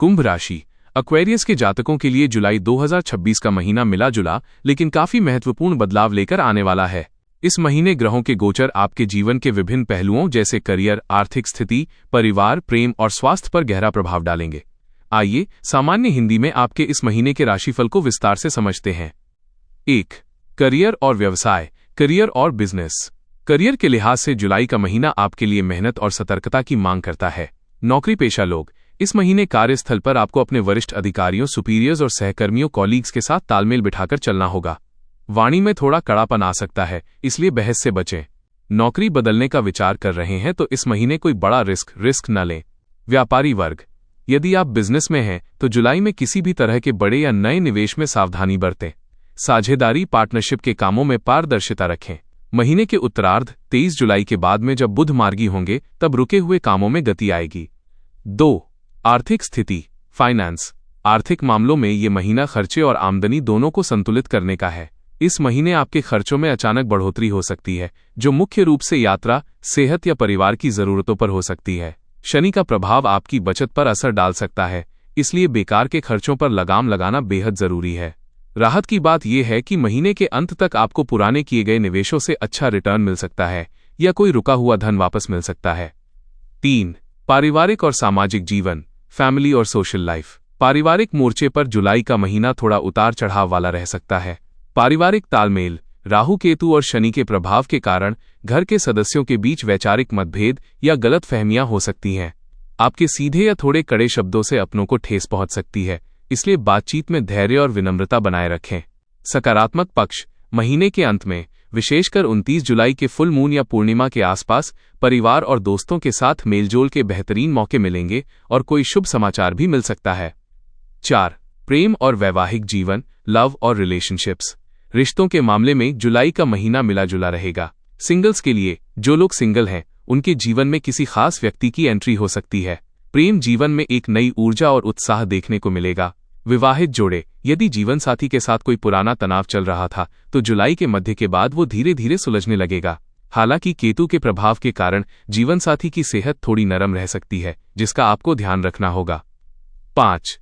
कुंभ राशि एक्वेरियस के जातकों के लिए जुलाई 2026 का महीना मिला जुला लेकिन काफी महत्वपूर्ण बदलाव लेकर आने वाला है। इस महीने ग्रहों के गोचर आपके जीवन के विभिन्न पहलुओं जैसे करियर, आर्थिक स्थिति, परिवार, प्रेम और स्वास्थ्य पर गहरा प्रभाव डालेंगे। आइए सामान्य हिंदी में आपके इस महीने के राशिफल को विस्तार से समझते हैं। 1. करियर और व्यवसाय, करियर और बिजनेस। करियर के लिहाज से जुलाई का महीना आपके लिए मेहनत और सतर्कता की मांग करता है। नौकरी पेशा लोग, इस महीने कार्यस्थल पर आपको अपने वरिष्ठ अधिकारियों, सुपीरियर्स और सहकर्मियों, कॉलीग्स के साथ तालमेल बिठाकर चलना होगा। वाणी में थोड़ा कड़ापन आ सकता है, इसलिए बहस से बचें। नौकरी बदलने का विचार कर रहे हैं तो इस महीने कोई बड़ा रिस्क न लें। व्यापारी वर्ग, यदि आप बिजनेस में हैं तो जुलाई में किसी भी तरह के बड़े या नए निवेश में सावधानी बरतें। साझेदारी, पार्टनरशिप के कामों में पारदर्शिता रखें। महीने के उत्तरार्ध 23 जुलाई के बाद में जब बुध मार्गी होंगे तब रुके हुए कामों में गति आएगी। 2. आर्थिक स्थिति, फाइनेंस। आर्थिक मामलों में ये महीना खर्चे और आमदनी दोनों को संतुलित करने का है। इस महीने आपके खर्चों में अचानक बढ़ोतरी हो सकती है, जो मुख्य रूप से यात्रा, सेहत या परिवार की जरूरतों पर हो सकती है। शनि का प्रभाव आपकी बचत पर असर डाल सकता है, इसलिए बेकार के खर्चों पर लगाम लगाना बेहद जरूरी है। राहत की बात यह है कि महीने के अंत तक आपको पुराने किए गए निवेशों से अच्छा रिटर्न मिल सकता है या कोई रुका हुआ धन वापस मिल सकता है। 3. पारिवारिक और सामाजिक जीवन, फैमिली और सोशल लाइफ। पारिवारिक मोर्चे पर जुलाई का महीना थोड़ा उतार चढ़ाव वाला रह सकता है। पारिवारिक तालमेल, राहु, केतु और शनि के प्रभाव के कारण घर के सदस्यों के बीच वैचारिक मतभेद या गलतफहमियां हो सकती हैं। आपके सीधे या थोड़े कड़े शब्दों से अपनों को ठेस पहुंच सकती है, इसलिए बातचीत में धैर्य और विनम्रता बनाए रखें। सकारात्मक पक्ष, महीने के अंत में विशेषकर 29 जुलाई के फुल मून या पूर्णिमा के आसपास परिवार और दोस्तों के साथ मेलजोल के बेहतरीन मौके मिलेंगे और कोई शुभ समाचार भी मिल सकता है। 4. प्रेम और वैवाहिक जीवन, लव और रिलेशनशिप्स। रिश्तों के मामले में जुलाई का महीना मिला जुला रहेगा। सिंगल्स के लिए, जो लोग सिंगल हैं, उनके जीवन में किसी खास व्यक्ति की एंट्री हो सकती है। प्रेम जीवन में एक नई ऊर्जा और उत्साह देखने को मिलेगा। विवाहित जोड़े, यदि जीवनसाथी के साथ कोई पुराना तनाव चल रहा था तो जुलाई के मध्य के बाद वो धीरे धीरे सुलझने लगेगा। हालांकि केतु के प्रभाव के कारण जीवनसाथी की सेहत थोड़ी नरम रह सकती है, जिसका आपको ध्यान रखना होगा। 5.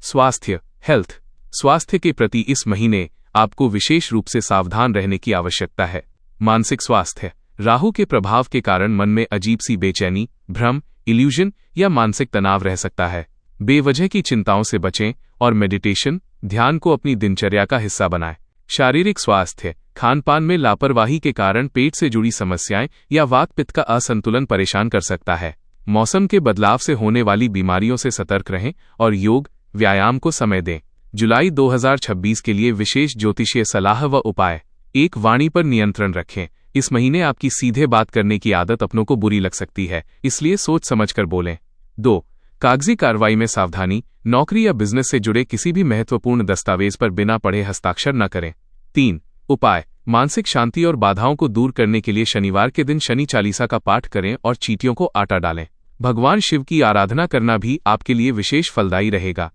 स्वास्थ्य, हेल्थ। स्वास्थ्य के प्रति इस महीने आपको विशेष रूप से सावधान रहने की आवश्यकता है। मानसिक स्वास्थ्य, राहु के प्रभाव के कारण मन में अजीब सी बेचैनी, भ्रम, इल्यूजन या मानसिक तनाव रह सकता है। बेवजह की चिंताओं से बचें और मेडिटेशन, ध्यान को अपनी दिनचर्या का हिस्सा बनाएं। शारीरिक स्वास्थ्य, खानपान में लापरवाही के कारण पेट से जुड़ी समस्याएं या वात पित्त का असंतुलन परेशान कर सकता है। मौसम के बदलाव से होने वाली बीमारियों से सतर्क रहें और योग, व्यायाम को समय दें। जुलाई 2026 के लिए विशेष ज्योतिषीय सलाह व उपाय। 1. वाणी पर नियंत्रण रखें। इस महीने आपकी सीधे बात करने की आदत अपनों को बुरी लग सकती है, इसलिए सोच समझकर बोलें। 2. कागजी कार्रवाई में सावधानी, नौकरी या बिजनेस से जुड़े किसी भी महत्वपूर्ण दस्तावेज पर बिना पढ़े हस्ताक्षर न करें। 3. उपाय, मानसिक शांति और बाधाओं को दूर करने के लिए शनिवार के दिन शनि चालीसा का पाठ करें और चींटियों को आटा डालें। भगवान शिव की आराधना करना भी आपके लिए विशेष फलदायी रहेगा।